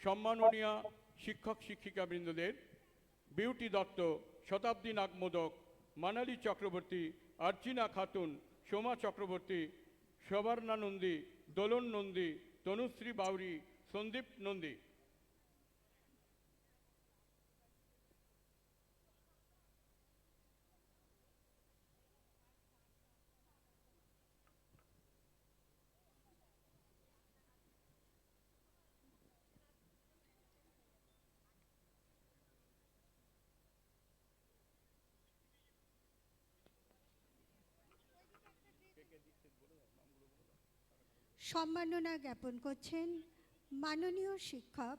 সম্মাননীয় শিক্ষক শিক্ষিকাবৃন্দদের বিউটি দত্ত, শতাব্দী নাগমোদক, মানালি চক্রবর্তী, আর্চিনা খাতুন, সোমা চক্রবর্তী, সবর্ণা নন্দী, দোলন নন্দী, তনুশ্রী বাউরি, সন্দীপ নন্দী। সম্মাননা জ্ঞাপন করছেন মাননীয় শিক্ষক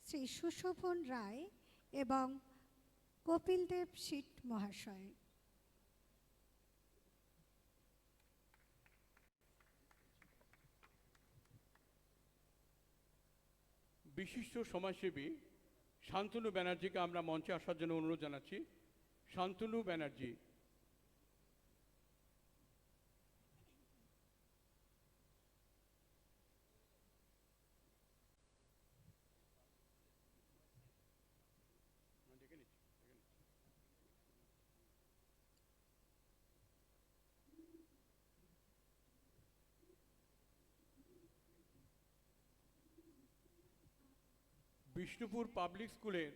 শ্রী সুশোভন রায় এবং কপিলদেব শীট মহাশয়। বিশিষ্ট সমাজসেবী শান্তনু ব্যানার্জিকে আমরা মঞ্চে আসার জন্য অনুরোধ জানাচ্ছি। শান্তনু ব্যানার্জি। বিষ্ণুপুর পাবলিক স্কুলের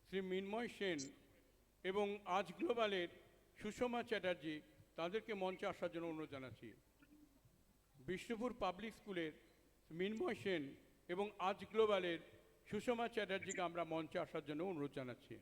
শ্রী মৃন্ময় সেন এবং আজ গ্লোবালের সুষমা চ্যাটার্জি, তাদেরকে মঞ্চে আসার জন্য অনুরোধ জানাচ্ছি। বিষ্ণুপুর পাবলিক স্কুলের মৃন্ময় সেন এবং আজ গ্লোবালের সুষমা চ্যাটার্জিকে আমরা মঞ্চে আসার জন্য অনুরোধ জানাচ্ছি।